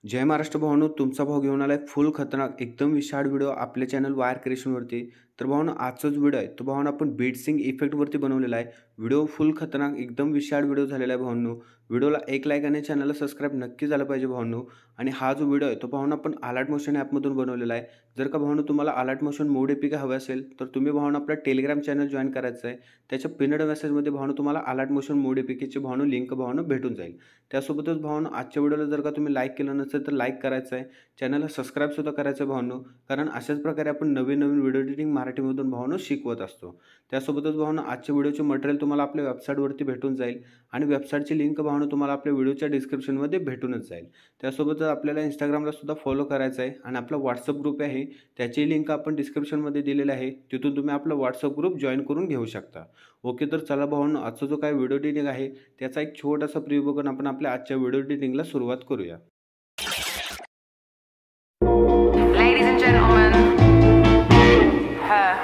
जय महाराष्ट्र भावांनो, तुमचा भाऊ घेऊन आलाय फुल खतरनाक एकदम विशाळ व्हिडिओ आपल्या चॅनल वायर क्रिएशनवरती. तर भावांनो, आजचा जो व्हिडिओ आहे तो भावांनो आपण बीट सिंग इफेक्टवरती बनवलेला आहे. व्हिडिओ फुल खतरनाक एकदम विशाळ व्हिडिओ झालेला आहे भावांनो. व्हिडिओला एक लाईक आणि चॅनलला सबस्क्राईब नक्की झालं पाहिजे भावांनो. आणि हा जो व्हिडिओ आहे तो भावांनो आपण अलर्ट मोशन ॲपमधून बनवलेला आहे. जर का भावांनो तुम्हाला अलर्ट मोशन मोड एपीके हवे असेल तर तुम्ही भावांनो आपला टेलिग्राम चॅनल जॉइन करायचं आहे. त्याच्या पिनड मेसेजमध्ये भावांनो तुम्हाला अलर्ट मोशन मोड एपीकेची भावांनो लिंक भावांनो भेटून जाईल. त्यासोबतच भावांनो आजच्या व्हिडिओला जर का तुम्ही लाईक केलं नसेल तर लाईक करायचं आहे. चॅनलला सबस्क्राईब सुद्धा करायचं आहे भावांनो, कारण अशाच प्रकारे आपण नवीन व्हिडिओ एडिटिंग मराठीमधून भावांनो शिकवत असतो. त्यासोबतच भावांनो आजच्या व्हिडिओचे मटेरियल तुम्हाला आपल्या वेबसाईटवरती भेटून जाईल आणि वेबसाईटची लिंक भावांनो तुम्हाला आपल्या व्हिडिओच्या डिस्क्रिप्शनमध्ये भेटूनच जाईल. त्यासोबतच आपल्याला इंस्टाग्रामला सुद्धा फॉलो करायचं आहे आणि आपला व्हॉट्सअप ग्रुप आहे त्याची लिंक आपण डिस्क्रिप्शनमध्ये दिलेली आहे. तिथून तुम्ही आपला व्हॉट्सअप ग्रुप जॉइन करून घेऊ शकता. ओके, तर चला भावांनो, आजचा जो काही व्हिडिओ एडिटिंग आहे त्याचा एक छोटासा प्रिव्ह्यू बघून आपण आपल्या आजच्या व्हिडिओ एडिटिंगला सुरुवात करूया. Ladies and gentlemen, her.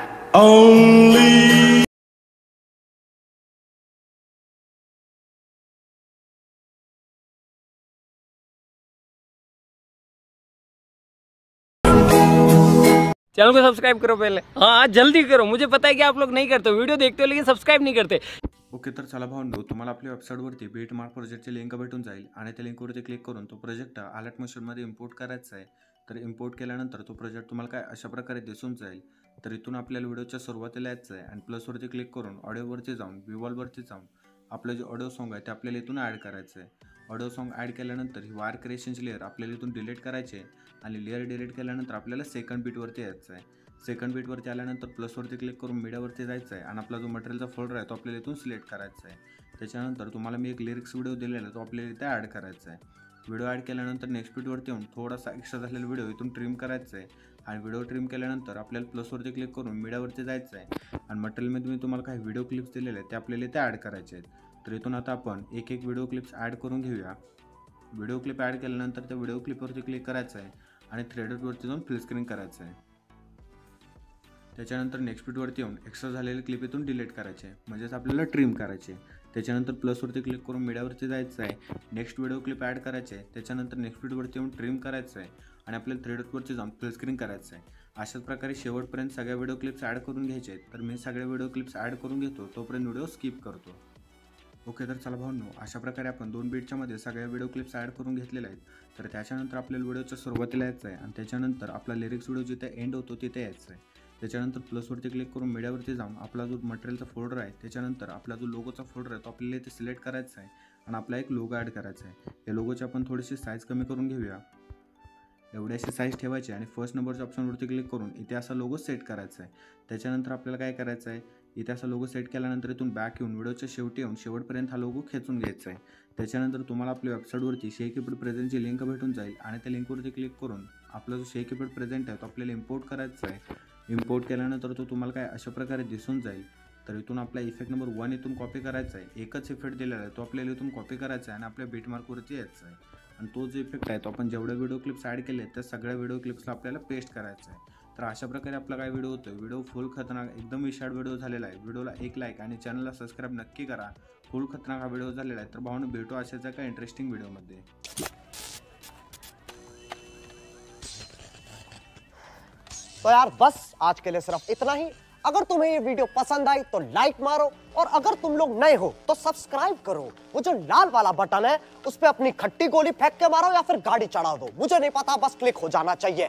Channel को सब्सक्राइब करो पहले। हाँ जल्दी करो, मुझे पता है कि आप लोग नहीं करते हो, वीडियो देखते हो लेकिन सब्सक्राइब नहीं करते। ओके, तर चला भावांनो, तुम्हाला आपल्या वेबसाईटवरती बीट मार्क प्रोजेक्टची लिंक भेटून जाईल आणि त्या लिंकवरती क्लिक करून तो प्रोजेक्ट अलर्ट मोशनमध्ये इम्पोर्ट करायचा आहे. तर इम्पोर्ट केल्यानंतर तो प्रोजेक्ट तुम्हाला काय अशा प्रकारे दिसून जाईल. तर इथून आपल्याला व्हिडिओच्या सुरुवातीला यायचं आहे आणि प्लसवरती क्लिक करून ऑडिओवरती जाऊन विवॉलवरती जाऊन आपलं जे ऑडिओ सॉन्ग आहे ते आपल्याला इथून ॲड करायचं आहे. ऑडिओ सॉन्ग ॲड केल्यानंतर ही वायर क्रिएशनची लेअर आपल्याला इथून डिलीट करायची आहे आणि लेअर डिलीट केल्यानंतर आपल्याला सेकंड बीटवरती यायचं आहे. सेकंड बीटवरती आल्यानंतर प्लसवरती क्लिक करून मीडियावरती जायचं आहे आणि आपला जो मटेरियलचा फोल्डर आहे तो आपल्याला इथून सिलेक्ट करायचा आहे. त्याच्यानंतर तुम्हाला मी एक लिरिक्स व्हिडिओ दिलेला आहे तो आपल्याला इथे ॲड करायचा आहे. व्हिडिओ ॲड केल्यानंतर नेक्स्ट बीटवरती येऊन थोडासा एक्स्ट्रा झालेला व्हिडिओ इथून ट्रिम करायचा आहे आणि व्हिडिओ ट्रिम केल्यानंतर आपल्याला प्लसवरती क्लिक करून मीडियावरती जायचं आहे आणि मटेरियलमध्ये मी तुम्हाला काही व्हिडिओ क्लिप्स दिलेले आहेत ते आपल्याला इथे ॲड करायचे आहेत. तर इथून आता आपण एक एक व्हिडिओ क्लिप्स ॲड करून घेऊया. व्हिडिओ क्लिप ॲड केल्यानंतर त्या व्हिडिओ क्लिपवरती क्लिक करायचं आहे आणि थ्रेडवरती जाऊन फुल स्क्रीन करायचं आहे. त्याच्यानंतर नेक्स्ट बीटवरती येऊन एक्स्ट्रा झालेले क्लिप इथून डिलीट करायचे म्हणजेच आपल्याला ट्रिम करायचे. त्याच्यानंतर प्लसवरती क्लिक करून मीडियावरती जायचं आहे. नेक्स्ट व्हिडिओ क्लिप ॲड करायचे आहे. त्याच्यानंतर नेक्स्ट बीटवरती येऊन ट्रिम करायचं आहे आणि आपल्याला थ्रेडवरती जाऊन फुल स्क्रीन करायचं आहे. अशाच प्रकारे शेवटपर्यंत सगळ्या व्हिडिओ क्लिप्स ॲड करून घ्यायचे आहेत. तर मी सगळे व्हिडिओ क्लिप्स ॲड करून घेतो, तोपर्यंत व्हिडिओ स्किप करतो. ओके, तर चला भावांनो, अशा प्रकारे आपण 2 बीटच्या मध्ये सगळ्या व्हिडिओ क्लिप्स ॲड करून घेतलेल्या आहेत. तर त्याच्यानंतर आपल्याला व्हिडिओच्या सुरुवातीला यायचं आहे आणि त्याच्यानंतर आपला लिरिक्स व्हिडिओ जिथे एंड होतो तिथे यायचं आहे. त्याच्यानंतर प्लसवरती क्लिक करून मीडियावरती जाऊन आपला जो मटेरियलचा फोल्डर आहे त्याच्यानंतर आपला जो लोगोचा फोल्डर आहे तो आपल्याला इथे सिलेक्ट करायचा आहे आणि आपला एक लोगो ॲड करायचा आहे. या लोगोची आपण थोडीशी साईज कमी करून घेऊया. एवढी अशी साईज ठेवायची आणि फर्स्ट नंबरच्या ऑप्शनवरती क्लिक करून इथे असा लोगो सेट करायचा आहे. त्याच्यानंतर आपल्याला काय करायचं आहे, इथे असा लोगो सेट केल्यानंतर इथून बॅक येऊन व्हिडिओच्या शेवटी येऊन शेवटपर्यंत हा लोगो खेचून घ्यायचा आहे. त्याच्यानंतर तुम्हाला आपल्या वेबसाईटवरती शे कीपॅड प्रेझेंटची लिंक भेटून जाईल आणि त्या लिंकवरती क्लिक करून आपला जो शे कीपॅड प्रेझेंट आहे तो आपल्याला इम्पोर्ट करायचा आहे. इम्पोर्ट केल्यानंतर तो तुम्हाला काय अशा प्रकारे दिसून जाईल. तर इथून आपला इफेक्ट नंबर 1 इथून कॉपी करायचा आहे. एकच इफेक्ट दिलेला आहे तो आपल्याला इथून कॉपी करायचा आहे आणि आपल्या बीटमार्कवरती यायचा आहे आणि तो जो इफेक्ट आहे तो आपण जेवढे व्हिडिओ क्लिप्स ॲड केले त्या सगळ्या व्हिडिओ क्लिप्सला आपल्याला पेस्ट करायचा आहे. तर अशा प्रकारे आपला काय व्हिडिओ होतो. व्हिडिओ फुल खतरनाक एकदम विशाळ व्हिडिओ झालेला आहे. व्हिडिओला एक लाईक आणि चॅनलला सबस्क्राईब नक्की करा. फुल खतरनाक हा व्हिडिओ झालेला आहे. तर भावांनो, भेटू अशाच एका इंटरेस्टिंग व्हिडिओमध्ये. तो यार बस आज के लिए सिर्फ इतना ही। अगर तुम्हें ये वीडियो पसंद आई तो लाइक मारो और अगर तुम लोग नए हो तो सब्सक्राइब करो। वो जो लाल वाला बटन है उस पे अपनी खट्टी गोली फेंक के मारो या फिर गाड़ी चढ़ा दो, मुझे नहीं पता, बस क्लिक हो जाना चाहिए।